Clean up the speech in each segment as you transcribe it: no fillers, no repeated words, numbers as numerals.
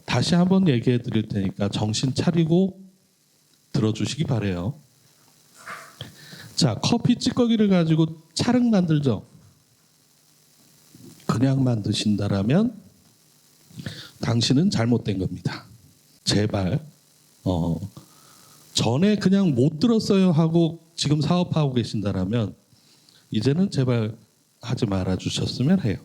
다시 한번 얘기해 드릴 테니까 정신 차리고 들어주시기 바래요. 자, 커피 찌꺼기를 가지고 찰흙 만들죠. 그냥 만드신다라면 당신은 잘못된 겁니다. 제발 전에 그냥 못 들었어요 하고 지금 사업하고 계신다라면 이제는 제발 하지 말아 주셨으면 해요.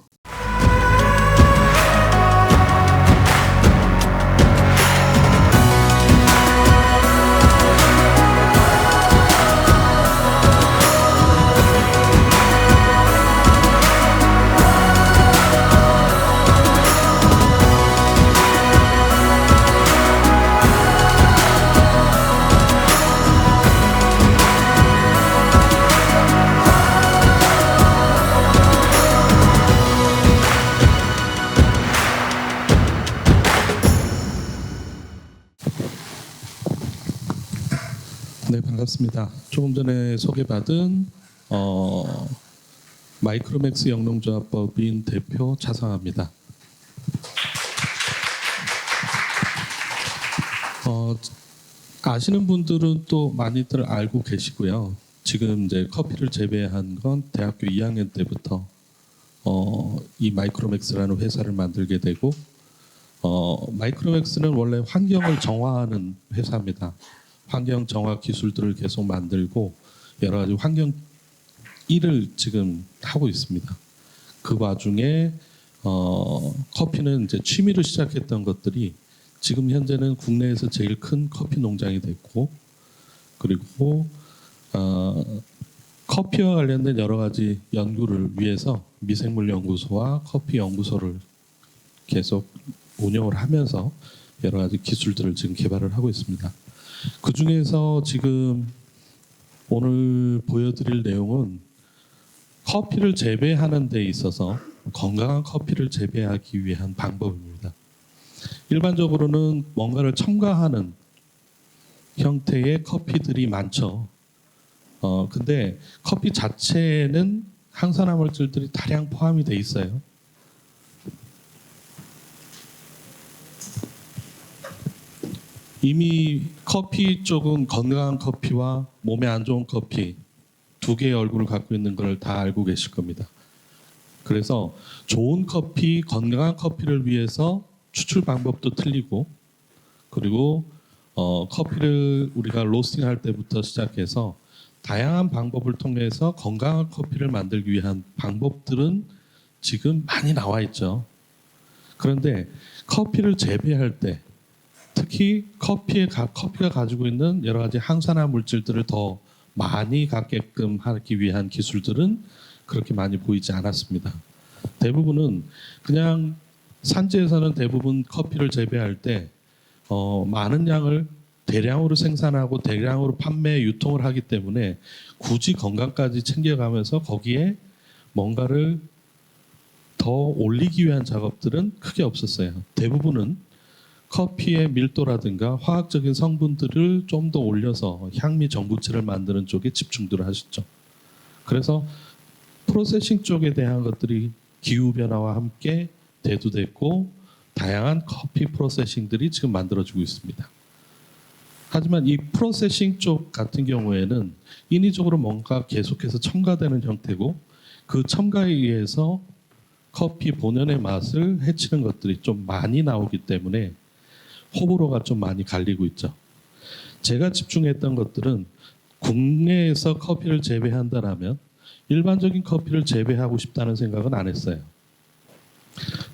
네, 반갑습니다. 조금 전에 소개받은 마이크로맥스 영농조합법인 대표 차상화입니다. 아시는 분들은 또 많이들 알고 계시고요. 지금 이제 커피를 재배한 건 대학교 2학년 때부터 이 마이크로맥스라는 회사를 만들게 되고 마이크로맥스는 원래 환경을 정화하는 회사입니다. 환경 정화 기술들을 계속 만들고 여러 가지 환경 일을 지금 하고 있습니다. 그 와중에 커피는 이제 취미로 시작했던 것들이 지금 현재는 국내에서 제일 큰 커피 농장이 됐고, 그리고 커피와 관련된 여러 가지 연구를 위해서 미생물 연구소와 커피 연구소를 계속 운영을 하면서 여러 가지 기술들을 지금 개발을 하고 있습니다. 그 중에서 지금 오늘 보여드릴 내용은 커피를 재배하는 데 있어서 건강한 커피를 재배하기 위한 방법입니다. 일반적으로는 뭔가를 첨가하는 형태의 커피들이 많죠. 근데 커피 자체에는 항산화 물질들이 다량 포함이 돼 있어요. 이미 커피 쪽은 건강한 커피와 몸에 안 좋은 커피 두 개의 얼굴을 갖고 있는 걸 다 알고 계실 겁니다. 그래서 좋은 커피, 건강한 커피를 위해서 추출 방법도 틀리고, 그리고 커피를 우리가 로스팅할 때부터 시작해서 다양한 방법을 통해서 건강한 커피를 만들기 위한 방법들은 지금 많이 나와 있죠. 그런데 커피를 재배할 때 특히 커피가 가지고 있는 여러 가지 항산화 물질들을 더 많이 갖게끔 하기 위한 기술들은 그렇게 많이 보이지 않았습니다. 대부분은 그냥 산지에서는 대부분 커피를 재배할 때 많은 양을 대량으로 생산하고 대량으로 판매, 유통을 하기 때문에 굳이 건강까지 챙겨가면서 거기에 뭔가를 더 올리기 위한 작업들은 크게 없었어요. 대부분은 커피의 밀도라든가 화학적인 성분들을 좀 더 올려서 향미 정부체를 만드는 쪽에 집중들을 하셨죠. 그래서 프로세싱 쪽에 대한 것들이 기후변화와 함께 대두됐고 다양한 커피 프로세싱들이 지금 만들어지고 있습니다. 하지만 이 프로세싱 쪽 같은 경우에는 인위적으로 뭔가 계속해서 첨가되는 형태고 그 첨가에 의해서 커피 본연의 맛을 해치는 것들이 좀 많이 나오기 때문에 호불호가 좀 많이 갈리고 있죠. 제가 집중했던 것들은 국내에서 커피를 재배한다라면 일반적인 커피를 재배하고 싶다는 생각은 안 했어요.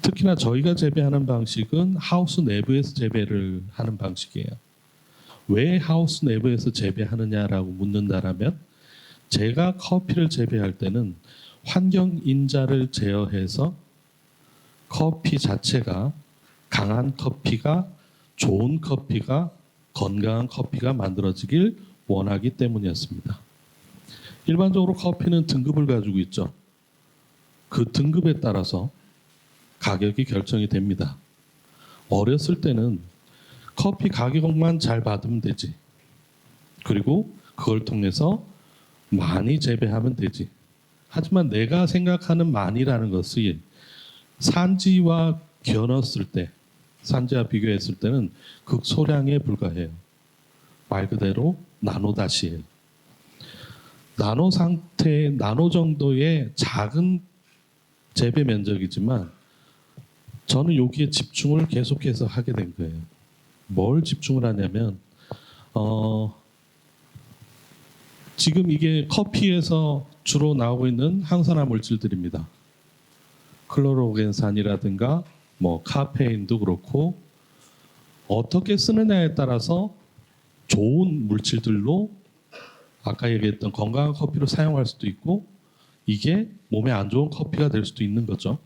특히나 저희가 재배하는 방식은 하우스 내부에서 재배를 하는 방식이에요. 왜 하우스 내부에서 재배하느냐라고 묻는다라면 제가 커피를 재배할 때는 환경 인자를 제어해서 커피 자체가 강한 커피가 좋은 커피가 건강한 커피가 만들어지길 원하기 때문이었습니다. 일반적으로 커피는 등급을 가지고 있죠. 그 등급에 따라서 가격이 결정이 됩니다. 어렸을 때는 커피 가격만 잘 받으면 되지. 그리고 그걸 통해서 많이 재배하면 되지. 하지만 내가 생각하는 많이라는 것이 산지와 겨눴을 때 산지와 비교했을 때는 극소량에 불과해요. 말 그대로 나노다시예요. 나노 상태, 나노 정도의 작은 재배 면적이지만 저는 여기에 집중을 계속해서 하게 된 거예요. 뭘 집중을 하냐면 지금 이게 커피에서 주로 나오고 있는 항산화 물질들입니다. 클로로겐산이라든가 뭐 카페인도 그렇고 어떻게 쓰느냐에 따라서 좋은 물질들로 아까 얘기했던 건강한 커피로 사용할 수도 있고 이게 몸에 안 좋은 커피가 될 수도 있는 거죠.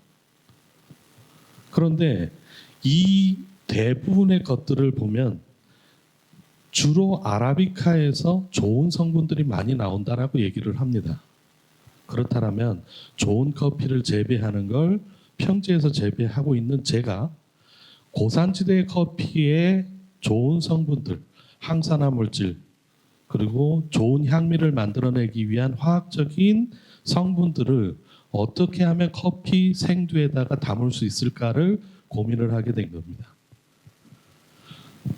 그런데 이 대부분의 것들을 보면 주로 아라비카에서 좋은 성분들이 많이 나온다라고 얘기를 합니다. 그렇다면 좋은 커피를 재배하는 걸 평지에서 재배하고 있는 제가 고산지대 커피의 좋은 성분들, 항산화 물질, 그리고 좋은 향미를 만들어내기 위한 화학적인 성분들을 어떻게 하면 커피 생두에다가 담을 수 있을까를 고민을 하게 된 겁니다.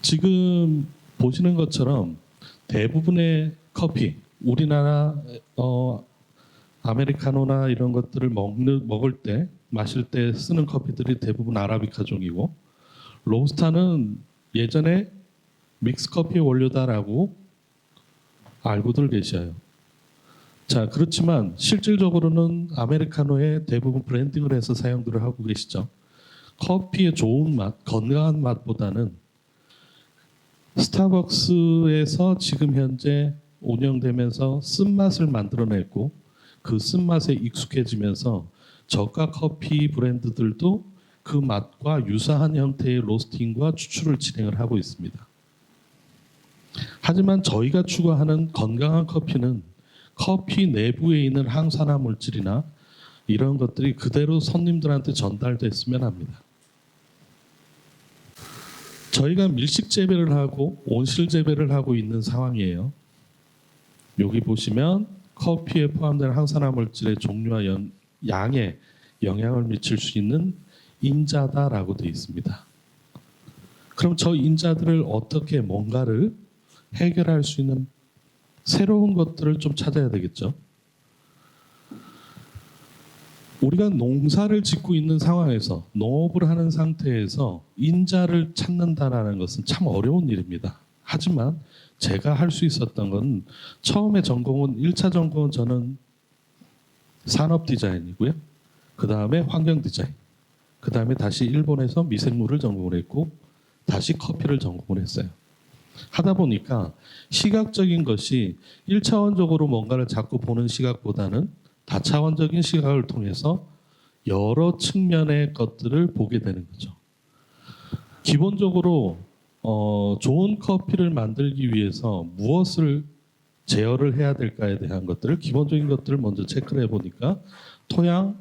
지금 보시는 것처럼 대부분의 커피, 우리나라 아메리카노나 이런 것들을 먹을 때, 마실 때 쓰는 커피들이 대부분 아라비카 종이고 로부스타는 예전에 믹스커피의 원료다라고 알고들 계셔요. 자, 그렇지만 실질적으로는 아메리카노에 대부분 브랜딩을 해서 사용들을 하고 계시죠. 커피의 좋은 맛, 건강한 맛보다는 스타벅스에서 지금 현재 운영되면서 쓴맛을 만들어냈고 그 쓴맛에 익숙해지면서 저가 커피 브랜드들도 그 맛과 유사한 형태의 로스팅과 추출을 진행을 하고 있습니다. 하지만 저희가 추구하는 건강한 커피는 커피 내부에 있는 항산화 물질이나 이런 것들이 그대로 손님들한테 전달됐으면 합니다. 저희가 밀식 재배를 하고 온실 재배를 하고 있는 상황이에요. 여기 보시면 커피에 포함된 항산화 물질의 종류와 양에 영향을 미칠 수 있는 인자다라고 되어 있습니다. 그럼 저 인자들을 어떻게 뭔가를 해결할 수 있는 새로운 것들을 좀 찾아야 되겠죠. 우리가 농사를 짓고 있는 상황에서 농업을 하는 상태에서 인자를 찾는다라는 것은 참 어려운 일입니다. 하지만 제가 할 수 있었던 건 처음에 전공은 1차 전공은 저는 산업 디자인이고요. 그 다음에 환경 디자인. 그 다음에 다시 일본에서 미생물을 전공을 했고 다시 커피를 전공을 했어요. 하다 보니까 시각적인 것이 1차원적으로 뭔가를 자꾸 보는 시각보다는 다차원적인 시각을 통해서 여러 측면의 것들을 보게 되는 거죠. 기본적으로 좋은 커피를 만들기 위해서 무엇을 제어를 해야 될까에 대한 것들을 기본적인 것들을 먼저 체크를 해보니까 토양,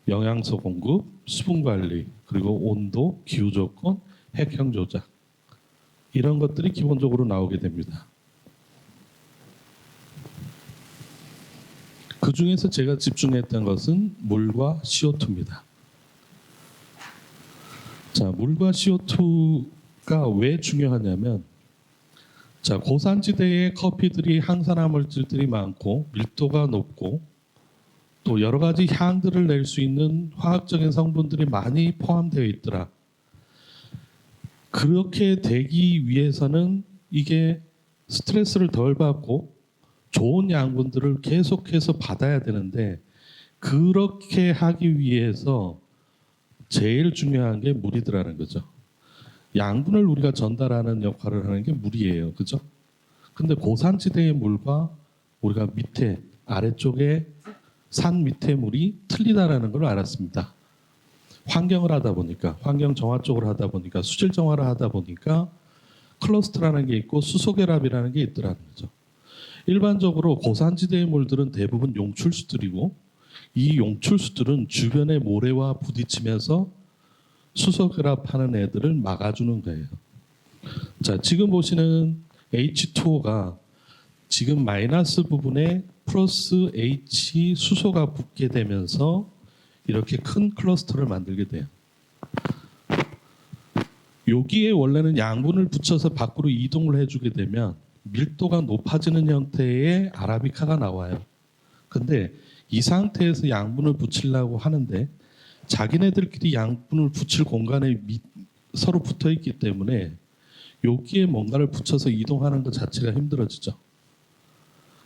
영양소 공급, 수분 관리, 그리고 온도, 기후 조건, 핵형 조작 이런 것들이 기본적으로 나오게 됩니다. 그 중에서 제가 집중했던 것은 물과 CO2입니다. 자, 물과 CO2가 왜 중요하냐면, 자, 고산지대의 커피들이 항산화 물질들이 많고 밀도가 높고 또 여러 가지 향들을 낼 수 있는 화학적인 성분들이 많이 포함되어 있더라. 그렇게 되기 위해서는 이게 스트레스를 덜 받고 좋은 양분들을 계속해서 받아야 되는데 그렇게 하기 위해서 제일 중요한 게 물이더라는 거죠. 양분을 우리가 전달하는 역할을 하는 게 물이에요. 그죠? 근데 고산지대의 물과 우리가 밑에 아래쪽에 산 밑에 물이 틀리다라는 걸 알았습니다. 환경을 하다 보니까 환경 정화 쪽으로 하다 보니까 수질 정화를 하다 보니까 클러스터라는 게 있고 수소결합이라는 게 있더라는 거죠. 일반적으로 고산지대의 물들은 대부분 용출수들이고 이 용출수들은 주변의 모래와 부딪히면서 수소결합하는 애들을 막아주는 거예요. 자, 지금 보시는 H2O가 지금 마이너스 부분에 플러스 H 수소가 붙게 되면서 이렇게 큰 클러스터를 만들게 돼요. 여기에 원래는 양분을 붙여서 밖으로 이동을 해주게 되면 밀도가 높아지는 형태의 아라비카가 나와요. 근데 이 상태에서 양분을 붙이려고 하는데 자기네들끼리 양분을 붙일 공간에 서로 붙어 있기 때문에 여기에 뭔가를 붙여서 이동하는 것 자체가 힘들어지죠.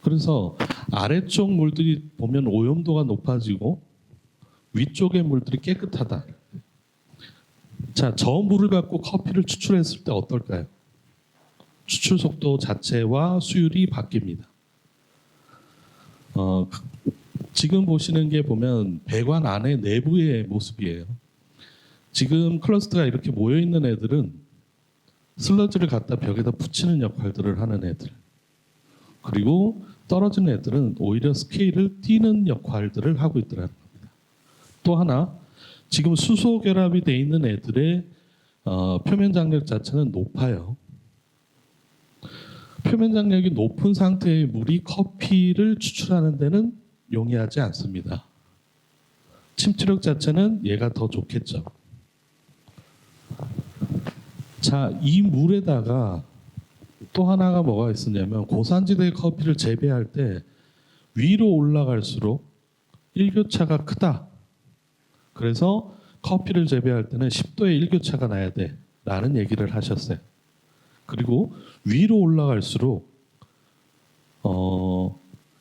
그래서 아래쪽 물들이 보면 오염도가 높아지고 위쪽의 물들이 깨끗하다. 자, 저 물을 갖고 커피를 추출했을 때 어떨까요? 추출 속도 자체와 수율이 바뀝니다. 지금 보시는 게 보면 배관 안에 내부의 모습이에요. 지금 클러스터가 이렇게 모여 있는 애들은 슬러지를 갖다 벽에다 붙이는 역할들을 하는 애들. 그리고 떨어진 애들은 오히려 스케일을 띄는 역할들을 하고 있더라는 겁니다. 또 하나, 지금 수소 결합이 돼 있는 애들의 표면 장력 자체는 높아요. 표면 장력이 높은 상태의 물이 커피를 추출하는 데는 용이하지 않습니다. 침투력 자체는 얘가 더 좋겠죠. 자, 이 물에다가 또 하나가 뭐가 있었냐면 고산지대 커피를 재배할 때 위로 올라갈수록 일교차가 크다. 그래서 커피를 재배할 때는 10도의 일교차가 나야 돼라는 얘기를 하셨어요. 그리고 위로 올라갈수록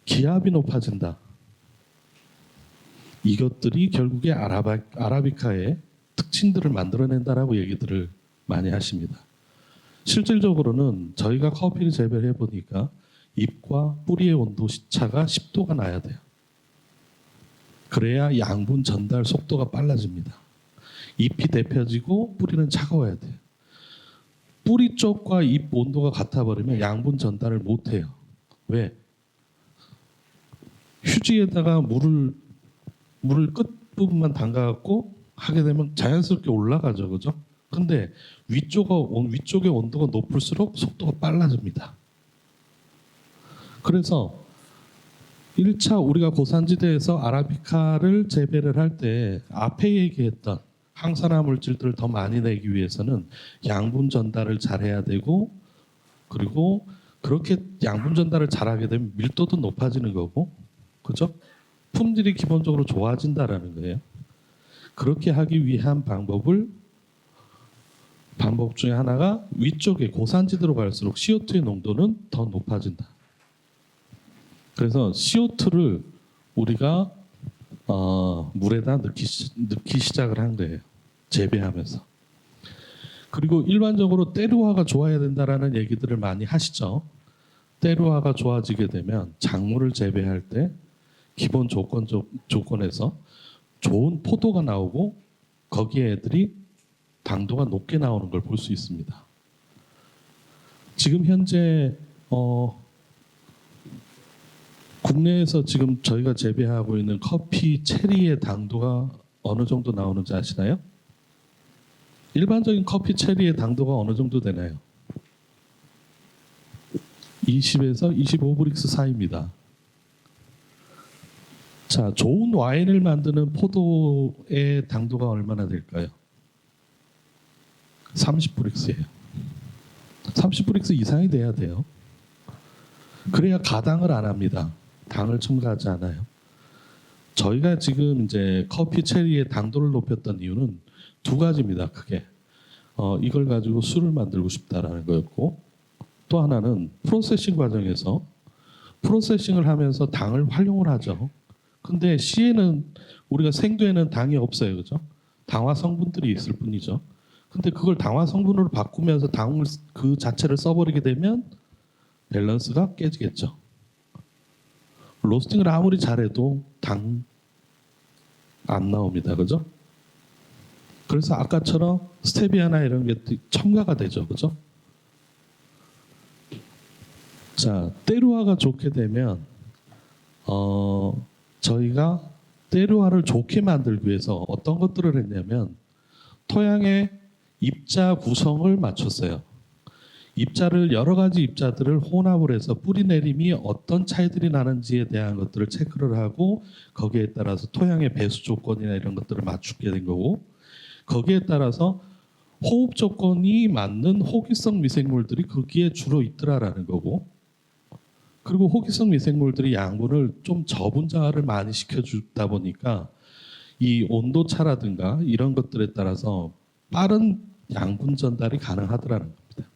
기압이 높아진다. 이것들이 결국에 아라비카의 특징들을 만들어낸다라고 얘기들을 많이 하십니다. 실질적으로는 저희가 커피를 재배를 해보니까 잎과 뿌리의 온도 차가 10도가 나야 돼요. 그래야 양분 전달 속도가 빨라집니다. 잎이 데펴지고 뿌리는 차가워야 돼요. 뿌리 쪽과 잎 온도가 같아버리면 양분 전달을 못해요. 왜? 휴지에다가 물을 끝부분만 담가갖고 하게 되면 자연스럽게 올라가죠. 그죠? 근데 위쪽의 온도가 높을수록 속도가 빨라집니다. 그래서 1차 우리가 고산지대에서 아라비카를 재배를 할 때 앞에 얘기했던 항산화 물질들을 더 많이 내기 위해서는 양분 전달을 잘해야 되고, 그리고 그렇게 양분 전달을 잘하게 되면 밀도도 높아지는 거고, 그죠? 품질이 기본적으로 좋아진다라는 거예요. 그렇게 하기 위한 방법 중에 하나가 위쪽에 고산지대로 갈수록 CO2의 농도는 더 높아진다. 그래서 CO2를 우리가 물에다 넣기 시작을 한 거예요. 재배하면서. 그리고 일반적으로 때루화가 좋아야 된다라는 얘기들을 많이 하시죠. 때루화가 좋아지게 되면 작물을 재배할 때 기본 조건에서 좋은 포도가 나오고 거기에 애들이 당도가 높게 나오는 걸 볼 수 있습니다. 지금 현재 국내에서 지금 저희가 재배하고 있는 커피 체리의 당도가 어느 정도 나오는지 아시나요? 일반적인 커피 체리의 당도가 어느 정도 되나요? 20에서 25브릭스 사이입니다. 자, 좋은 와인을 만드는 포도의 당도가 얼마나 될까요? 30브릭스예요. 30브릭스 이상이 돼야 돼요. 그래야 가당을 안 합니다. 당을 첨가하지 않아요. 저희가 지금 이제 커피 체리의 당도를 높였던 이유는 두 가지입니다. 크게 이걸 가지고 술을 만들고 싶다라는 거였고, 또 하나는 프로세싱 과정에서 프로세싱을 하면서 당을 활용을 하죠. 근데 씨에는 우리가 생두에는 당이 없어요, 그죠? 당화 성분들이 있을 뿐이죠. 근데 그걸 당화 성분으로 바꾸면서 당을 그 자체를 써버리게 되면 밸런스가 깨지겠죠. 로스팅을 아무리 잘해도 당 안 나옵니다, 그죠? 그래서 아까처럼 스테비아나 이런 게 첨가가 되죠, 그죠? 자, 때루화가 좋게 되면 저희가 때루화를 좋게 만들기 위해서 어떤 것들을 했냐면 토양의 입자 구성을 맞췄어요. 입자를 여러 가지 입자들을 혼합을 해서 뿌리 내림이 어떤 차이들이 나는지에 대한 것들을 체크를 하고 거기에 따라서 토양의 배수 조건이나 이런 것들을 맞추게 된 거고, 거기에 따라서 호흡 조건이 맞는 호기성 미생물들이 거기에 주로 있더라라는 거고, 그리고 호기성 미생물들이 양분을 좀 저분자를 많이 시켜주다 보니까 이 온도 차라든가 이런 것들에 따라서 빠른 양분 전달이 가능하더라는 겁니다.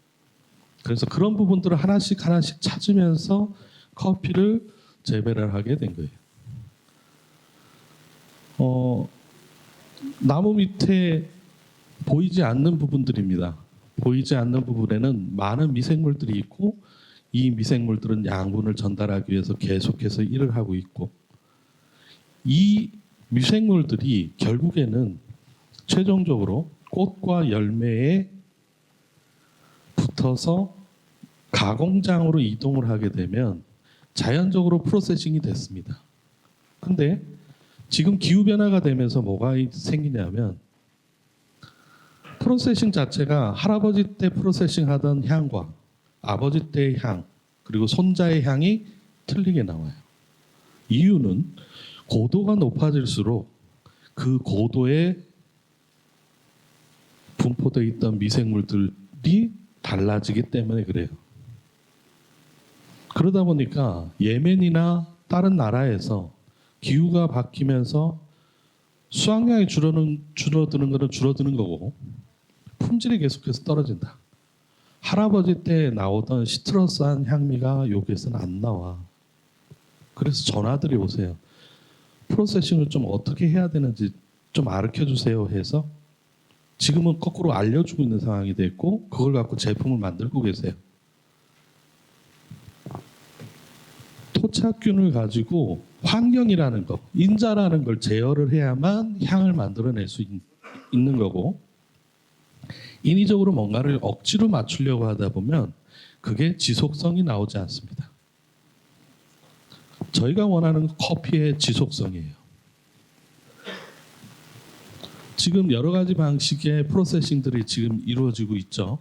그래서 그런 부분들을 하나씩 하나씩 찾으면서 커피를 재배를 하게 된 거예요. 나무 밑에 보이지 않는 부분들입니다. 보이지 않는 부분에는 많은 미생물들이 있고, 이 미생물들은 양분을 전달하기 위해서 계속해서 일을 하고 있고, 이 미생물들이 결국에는 최종적으로 꽃과 열매에 붙어서 가공장으로 이동을 하게 되면 자연적으로 프로세싱이 됐습니다. 근데 지금 기후변화가 되면서 뭐가 생기냐면, 프로세싱 자체가 할아버지 때 프로세싱 하던 향과 아버지 때의 향, 그리고 손자의 향이 틀리게 나와요. 이유는 고도가 높아질수록 그 고도에 분포되어 있던 미생물들이 달라지기 때문에 그래요. 그러다 보니까 예멘이나 다른 나라에서 기후가 바뀌면서 수확량이 줄어드는 것은 줄어드는 거고, 품질이 계속해서 떨어진다. 할아버지 때 나오던 시트러스한 향미가 여기에서는 안 나와. 그래서 전화들이 오세요. 프로세싱을 좀 어떻게 해야 되는지 좀 가르쳐 주세요 해서 지금은 거꾸로 알려주고 있는 상황이 됐고, 그걸 갖고 제품을 만들고 계세요. 토착균을 가지고 환경이라는 거, 인자라는 걸 제어를 해야만 향을 만들어낼 수 있는 거고, 인위적으로 뭔가를 억지로 맞추려고 하다 보면 그게 지속성이 나오지 않습니다. 저희가 원하는 커피의 지속성이에요. 지금 여러 가지 방식의 프로세싱들이 지금 이루어지고 있죠.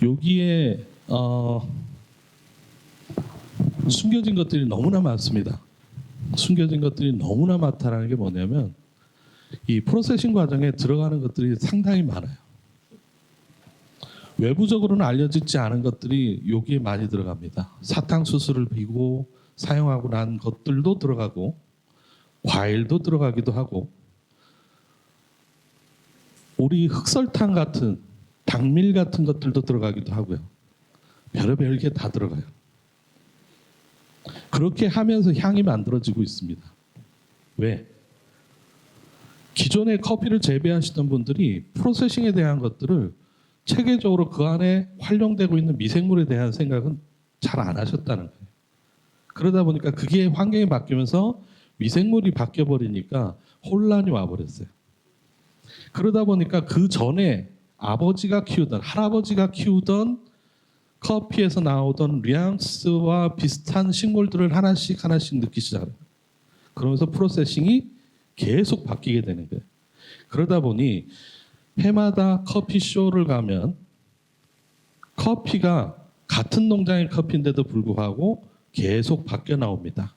여기에 숨겨진 것들이 너무나 많습니다. 숨겨진 것들이 너무나 많다는 게 뭐냐면, 이 프로세싱 과정에 들어가는 것들이 상당히 많아요. 외부적으로는 알려지지 않은 것들이 여기에 많이 들어갑니다. 사탕수수를 비고 사용하고 난 것들도 들어가고, 과일도 들어가기도 하고, 우리 흑설탕 같은 당밀 같은 것들도 들어가기도 하고요. 별의별 게 다 들어가요. 그렇게 하면서 향이 만들어지고 있습니다. 왜? 기존에 커피를 재배하시던 분들이 프로세싱에 대한 것들을 체계적으로 그 안에 활용되고 있는 미생물에 대한 생각은 잘 안 하셨다는 거예요. 그러다 보니까 그게 환경이 바뀌면서 미생물이 바뀌어 버리니까 혼란이 와버렸어요. 그러다 보니까 그 전에 아버지가 키우던, 할아버지가 키우던 커피에서 나오던 뉘앙스와 비슷한 식물들을 하나씩 하나씩 넣기 시작해요. 그러면서 프로세싱이 계속 바뀌게 되는 거예요. 그러다 보니 해마다 커피쇼를 가면 커피가 같은 농장의 커피인데도 불구하고 계속 바뀌어 나옵니다.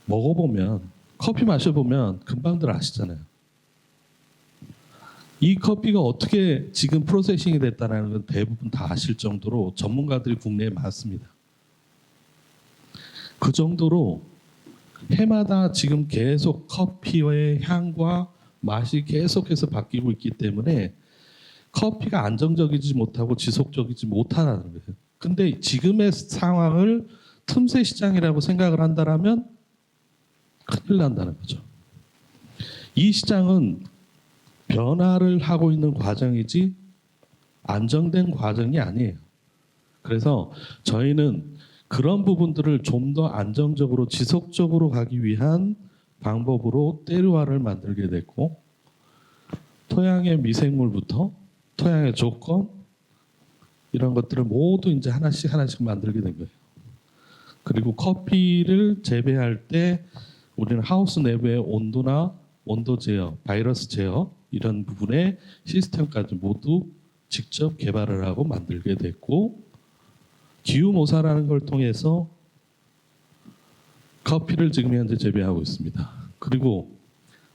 먹어보면, 커피 마셔보면 금방들 아시잖아요. 이 커피가 어떻게 지금 프로세싱이 됐다는 건 대부분 다 아실 정도로 전문가들이 국내에 많습니다. 그 정도로 해마다 지금 계속 커피의 향과 맛이 계속해서 바뀌고 있기 때문에 커피가 안정적이지 못하고 지속적이지 못하다는 거예요. 근데 지금의 상황을 틈새 시장이라고 생각을 한다면 큰일 난다는 거죠. 이 시장은 변화를 하고 있는 과정이지 안정된 과정이 아니에요. 그래서 저희는 그런 부분들을 좀 더 안정적으로 지속적으로 가기 위한 방법으로 때르와를 만들게 됐고, 토양의 미생물부터 토양의 조건, 이런 것들을 모두 이제 하나씩 하나씩 만들게 된 거예요. 그리고 커피를 재배할 때 우리는 하우스 내부의 온도나 온도 제어, 바이러스 제어 이런 부분의 시스템까지 모두 직접 개발을 하고 만들게 됐고, 기후모사라는 걸 통해서 커피를 지금 현재 재배하고 있습니다. 그리고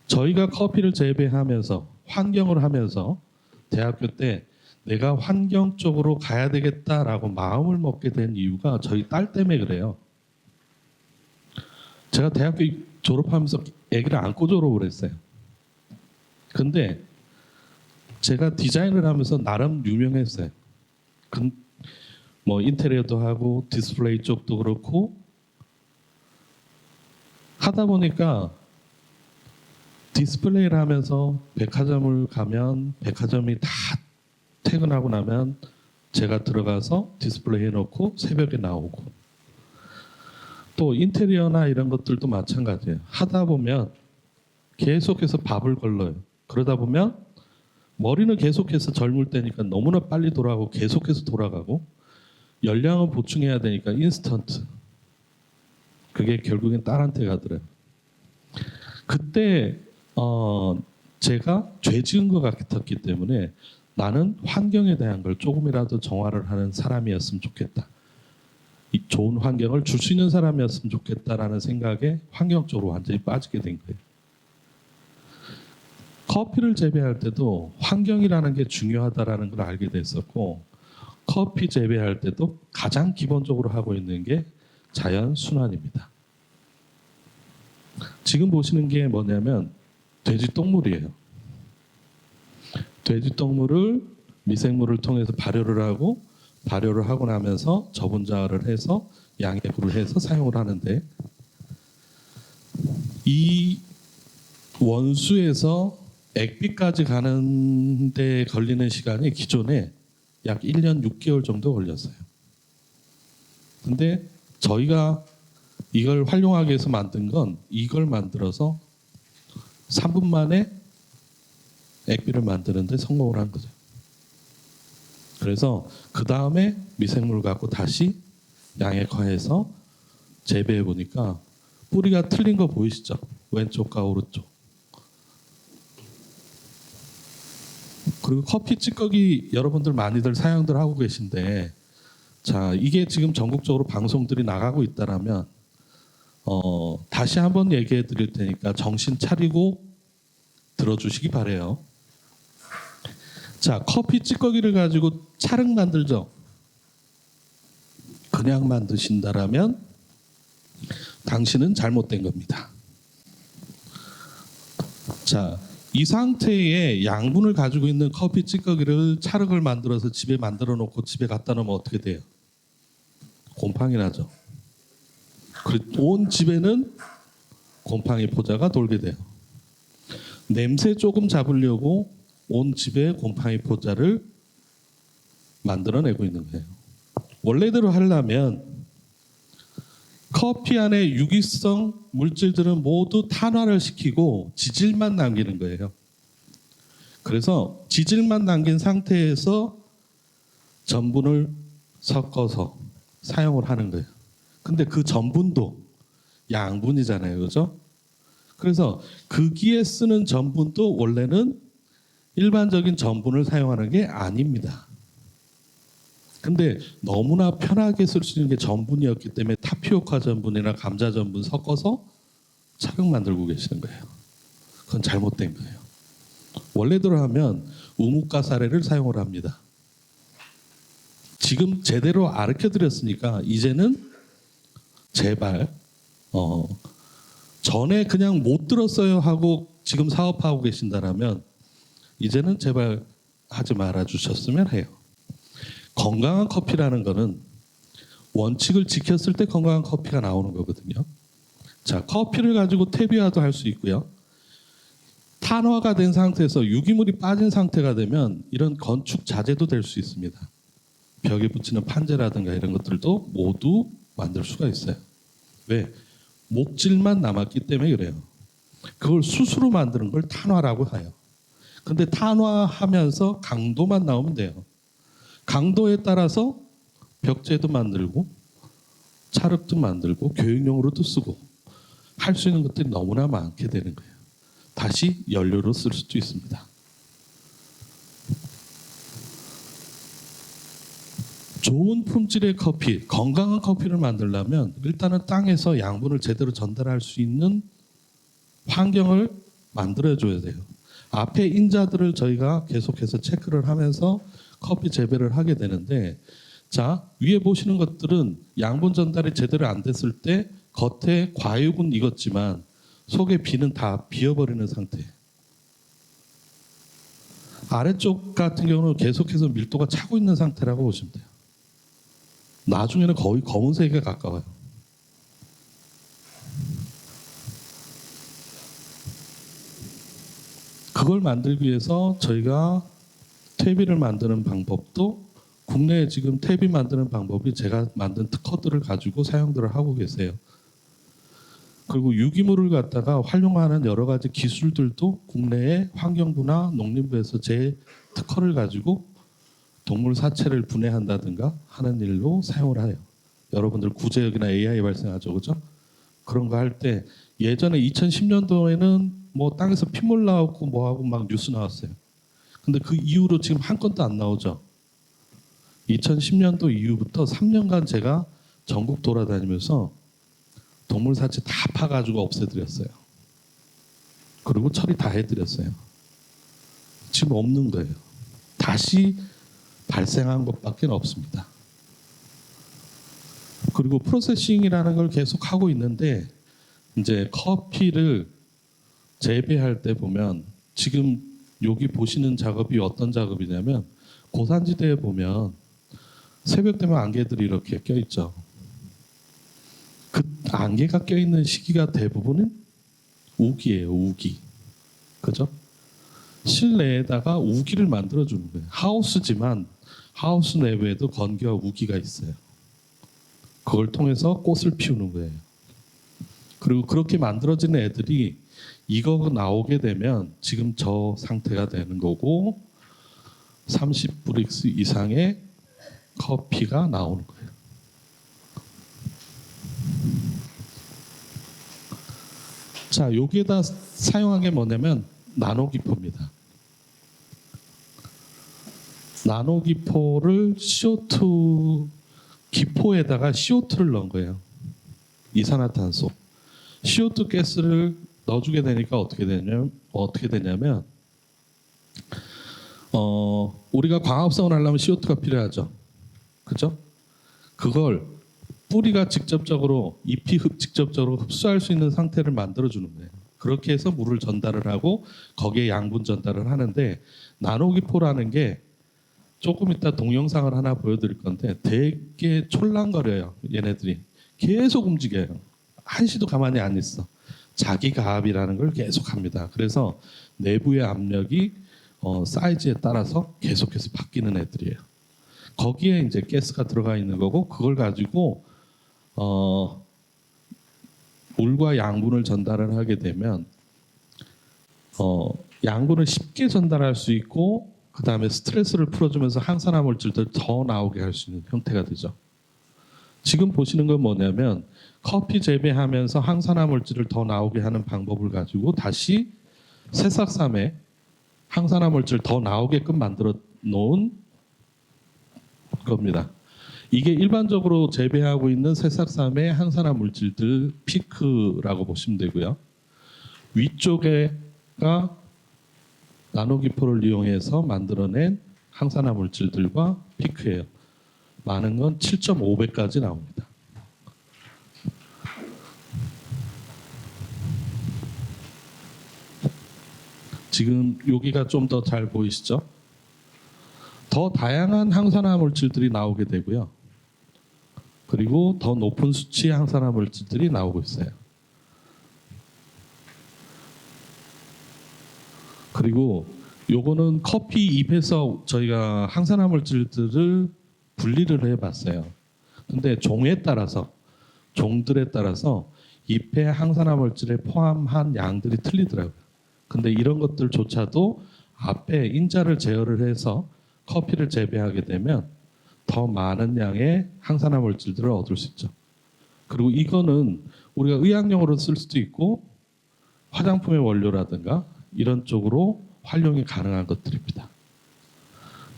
저희가 커피를 재배하면서 환경을 하면서 대학교 때 내가 환경 쪽으로 가야 되겠다라고 마음을 먹게 된 이유가 저희 딸 때문에 그래요. 제가 대학교 졸업하면서 아기를 안고 졸업을 했어요. 근데 제가 디자인을 하면서 나름 유명했어요. 뭐 인테리어도 하고 디스플레이 쪽도 그렇고 하다 보니까 디스플레이를 하면서 백화점을 가면 백화점이 다 퇴근하고 나면 제가 들어가서 디스플레이 해놓고 새벽에 나오고 또 인테리어나 이런 것들도 마찬가지예요. 하다 보면 계속해서 밥을 걸러요. 그러다 보면 머리는 계속해서 젊을 때니까 너무나 빨리 돌아가고 계속해서 돌아가고 열량은 보충해야 되니까 인스턴트. 그게 결국엔 딸한테 가더래요. 그때 제가 죄 지은 것 같았기 때문에 나는 환경에 대한 걸 조금이라도 정화를 하는 사람이었으면 좋겠다. 이 좋은 환경을 줄 수 있는 사람이었으면 좋겠다라는 생각에 환경 쪽으로 완전히 빠지게 된 거예요. 커피를 재배할 때도 환경이라는 게 중요하다라는 걸 알게 됐었고 커피 재배할 때도 가장 기본적으로 하고 있는 게 자연 순환입니다. 지금 보시는 게 뭐냐면 돼지 똥물이에요. 돼지 똥물을 미생물을 통해서 발효를 하고 나면서 저분자를 해서 양액으로 해서 사용을 하는데 이 원수에서 액비까지 가는 데 걸리는 시간이 기존에 약 1년 6개월 정도 걸렸어요. 근데 저희가 이걸 활용하기 위해서 만든 건 이걸 만들어서 3분 만에 액비를 만드는데 성공을 한 거죠. 그래서 그 다음에 미생물 갖고 다시 양액화해서 재배해 보니까 뿌리가 틀린 거 보이시죠? 왼쪽과 오른쪽. 그리고 커피 찌꺼기 여러분들 많이들 사용들 하고 계신데 자 이게 지금 전국적으로 방송들이 나가고 있다라면 다시 한번 얘기해 드릴 테니까 정신 차리고 들어주시기 바래요. 자 커피 찌꺼기를 가지고 찰흙 만들죠. 그냥 만드신다라면 당신은 잘못된 겁니다. 자 이 상태의 양분을 가지고 있는 커피 찌꺼기를 찰흙을 만들어서 집에 만들어 놓고 집에 갖다 놓으면 어떻게 돼요? 곰팡이 나죠. 온 집에는 곰팡이 포자가 돌게 돼요. 냄새 조금 잡으려고 온 집에 곰팡이 포자를 만들어내고 있는 거예요. 원래대로 하려면 커피 안에 유기성 물질들은 모두 탄화를 시키고 지질만 남기는 거예요. 그래서 지질만 남긴 상태에서 전분을 섞어서 사용을 하는 거예요. 근데 그 전분도 양분이잖아요. 그죠? 그래서 거기에 쓰는 전분도 원래는 일반적인 전분을 사용하는 게 아닙니다. 근데 너무나 편하게 쓸 수 있는 게 전분이었기 때문에 타피오카 전분이나 감자 전분 섞어서 찰흙 만들고 계시는 거예요. 그건 잘못된 거예요. 원래대로 하면 우뭇가사레를 사용을 합니다. 지금 제대로 가르쳐 드렸으니까 이제는 제발 전에 그냥 못 들었어요 하고 지금 사업하고 계신다라면 이제는 제발 하지 말아 주셨으면 해요. 건강한 커피라는 거는 원칙을 지켰을 때 건강한 커피가 나오는 거거든요. 자, 커피를 가지고 퇴비화도 할 수 있고요. 탄화가 된 상태에서 유기물이 빠진 상태가 되면 이런 건축 자재도 될 수 있습니다. 벽에 붙이는 판재라든가 이런 것들도 모두 만들 수가 있어요. 왜? 목질만 남았기 때문에 그래요. 그걸 수수로 만드는 걸 탄화라고 해요. 근데 탄화하면서 강도만 나오면 돼요. 강도에 따라서 벽재도 만들고 찰흙도 만들고 교육용으로도 쓰고 할 수 있는 것들이 너무나 많게 되는 거예요. 다시 연료로 쓸 수도 있습니다. 좋은 품질의 커피, 건강한 커피를 만들려면 일단은 땅에서 양분을 제대로 전달할 수 있는 환경을 만들어줘야 돼요. 앞에 인자들을 저희가 계속해서 체크를 하면서 커피 재배를 하게 되는데, 자, 위에 보시는 것들은 양분 전달이 제대로 안 됐을 때 겉에 과육은 익었지만 속에 비는 다 비어버리는 상태. 아래쪽 같은 경우는 계속해서 밀도가 차고 있는 상태라고 보시면 돼요. 나중에는 거의 검은색에 가까워요. 그걸 만들기 위해서 저희가 퇴비를 만드는 방법도, 국내에 지금 퇴비 만드는 방법이 제가 만든 특허들을 가지고 사용들을 하고 계세요. 그리고 유기물을 갖다가 활용하는 여러 가지 기술들도 국내의 환경부나 농림부에서 제 특허를 가지고 동물 사체를 분해한다든가 하는 일로 사용을 해요. 여러분들 구제역이나 AI 발생하죠, 그죠? 그런 거 할 때 예전에 2010년도에는 뭐 땅에서 핏물 나오고 뭐하고 막 뉴스 나왔어요. 근데 그 이후로 지금 한 건도 안 나오죠. 2010년도 이후부터 3년간 제가 전국 돌아다니면서 동물 사체 다 파가지고 없애드렸어요. 그리고 처리 다 해드렸어요. 지금 없는 거예요. 다시 발생한 것밖에 없습니다. 그리고 프로세싱이라는 걸 계속 하고 있는데, 이제 커피를 재배할 때 보면 지금 여기 보시는 작업이 어떤 작업이냐면, 고산지대에 보면 새벽 되면 안개들이 이렇게 껴있죠. 그 안개가 껴있는 시기가 대부분은 우기예요. 우기. 그죠? 실내에다가 우기를 만들어주는 거예요. 하우스지만 하우스 내부에도 건기와 우기가 있어요. 그걸 통해서 꽃을 피우는 거예요. 그리고 그렇게 만들어진 애들이 이거 나오게 되면 지금 저 상태가 되는 거고, 30브릭스 이상의 커피가 나오는 거예요. 자, 여기에다 사용한 게 뭐냐면 나노기포입니다. 나노기포를 CO2 기포에다가 CO2를 넣은 거예요. 이산화탄소. CO2 가스를 넣어주게 되니까 어떻게 되냐면 우리가 광합성을 하려면 CO2가 필요하죠. 그죠? 그걸 뿌리가 직접적으로, 잎이 직접적으로 흡수할 수 있는 상태를 만들어주는 거예요. 그렇게 해서 물을 전달을 하고 거기에 양분 전달을 하는데, 나노기포라는 게 조금 이따 동영상을 하나 보여드릴 건데 되게 촐랑거려요. 얘네들이 계속 움직여요. 한시도 가만히 안 있어. 자기 가압이라는 걸 계속합니다. 그래서 내부의 압력이 사이즈에 따라서 계속해서 바뀌는 애들이에요. 거기에 이제 가스가 들어가 있는 거고, 그걸 가지고 물과 양분을 전달을 하게 되면 양분을 쉽게 전달할 수 있고, 그 다음에 스트레스를 풀어주면서 항산화 물질들 더 나오게 할 수 있는 형태가 되죠. 지금 보시는 건 뭐냐면 커피 재배하면서 항산화 물질을 더 나오게 하는 방법을 가지고 다시 새싹삼에 항산화 물질 더 나오게끔 만들어 놓은 겁니다. 이게 일반적으로 재배하고 있는 새싹삼의 항산화 물질들 피크라고 보시면 되고요. 위쪽에가 나노기포를 이용해서 만들어낸 항산화 물질들과 피크예요. 많은 건 7.5배까지 나옵니다. 지금 여기가 좀 더 잘 보이시죠? 더 다양한 항산화 물질들이 나오게 되고요. 그리고 더 높은 수치의 항산화 물질들이 나오고 있어요. 그리고 요거는 커피 잎에서 저희가 항산화 물질들을 분리를 해봤어요. 근데 종에 따라서, 종들에 따라서 잎에 항산화 물질에 포함한 양들이 틀리더라고요. 근데 이런 것들조차도 앞에 인자를 제어를 해서 커피를 재배하게 되면 더 많은 양의 항산화 물질들을 얻을 수 있죠. 그리고 이거는 우리가 의학용으로 쓸 수도 있고 화장품의 원료라든가 이런 쪽으로 활용이 가능한 것들입니다.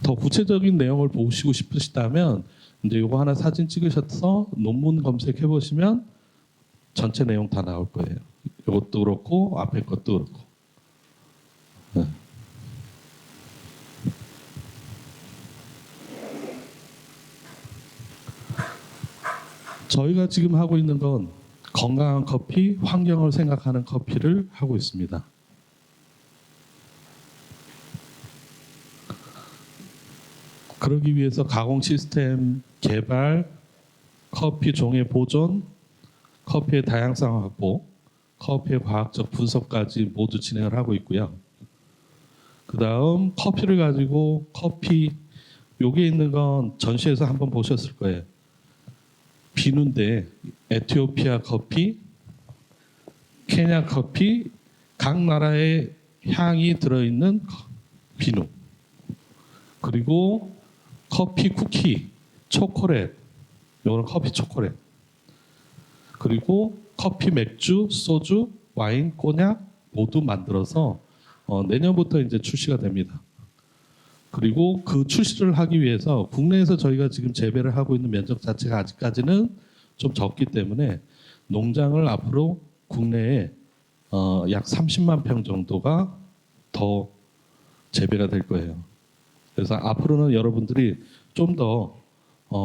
더 구체적인 내용을 보시고 싶으시다면 이제 이거 하나 사진 찍으셔서 논문 검색해 보시면 전체 내용 다 나올 거예요. 이것도 그렇고 앞에 것도 그렇고. 네. 저희가 지금 하고 있는 건 건강한 커피, 환경을 생각하는 커피를 하고 있습니다. 그러기 위해서 가공 시스템 개발, 커피 종의 보존, 커피의 다양성 확보, 커피의 과학적 분석까지 모두 진행을 하고 있고요. 그 다음 커피를 가지고 커피, 여기 있는 건 전시에서 한번 보셨을 거예요. 비누인데 에티오피아 커피, 케냐 커피, 각 나라의 향이 들어있는 비누, 그리고 커피 쿠키, 초콜릿, 이거는 커피 초콜릿, 그리고 커피 맥주, 소주, 와인, 꼬냑 모두 만들어서 내년부터 이제 출시가 됩니다. 그리고 그 출시를 하기 위해서 국내에서 저희가 지금 재배를 하고 있는 면적 자체가 아직까지는 좀 적기 때문에 농장을 앞으로 국내에 약 30만 평 정도가 더 재배가 될 거예요. 그래서 앞으로는 여러분들이 좀 더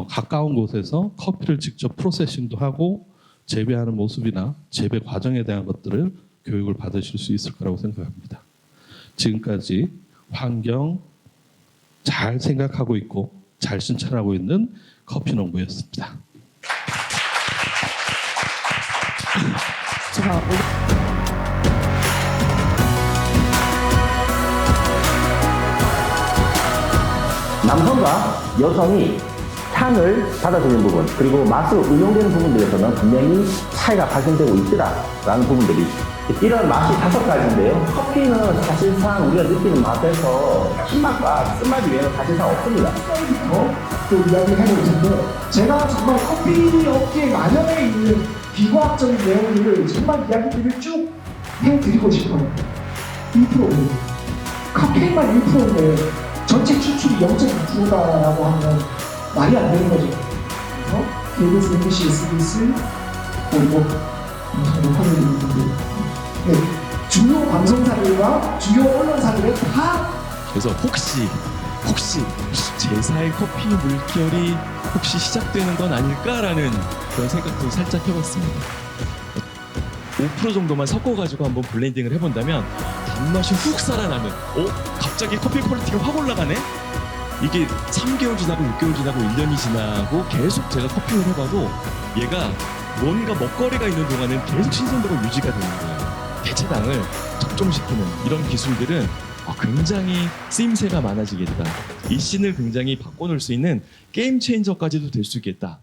가까운 곳에서 커피를 직접 프로세싱도 하고 재배하는 모습이나 재배 과정에 대한 것들을 교육을 받으실 수 있을 거라고 생각합니다. 지금까지 환경 잘 생각하고 있고 잘 실천하고 있는 커피농부였습니다. 남성과 여성이 향을 받아들이는 부분 그리고 맛으로 응용되는 부분들에서는 분명히 차이가 발생되고 있더라라는 부분들이 이런 맛이 5가지인데요. 커피는 사실상 우리가 느끼는 맛에서 신맛과 쓴맛이 외에는 사실상 없습니다. 또 이야기해볼 텐데 제가 정말 커피 업계 만연해 있는 비과학적인 내용들을 정말 이야기들을 쭉 해드리고 싶어요. 1%. 카페인만 1%인데 전체 추출이 0.9%다라고 하면 말이 안 되는 거죠. 그래서 KBS, MBC, SBS 그리고 하는 분들 주요 방송사들과 주요 언론사들의 다 그래서 혹시 제사의 커피 물결이 혹시 시작되는 건 아닐까라는 그런 생각도 살짝 해봤습니다. 5% 정도만 섞어가지고 한번 블렌딩을 해본다면 단맛이 훅 살아나는 갑자기 커피 퀄리티가 확 올라가네? 이게 3개월 지나고 6개월 지나고 1년이 지나고 계속 제가 커피를 해봐도 얘가 뭔가 먹거리가 있는 동안은 계속 신선도가 유지가 되는 거예요. 대체당을 적정시키는 이런 기술들은 굉장히 쓰임새가 많아지겠다. 이 씬을 굉장히 바꿔놓을 수 있는 게임 체인저까지도 될 수 있겠다.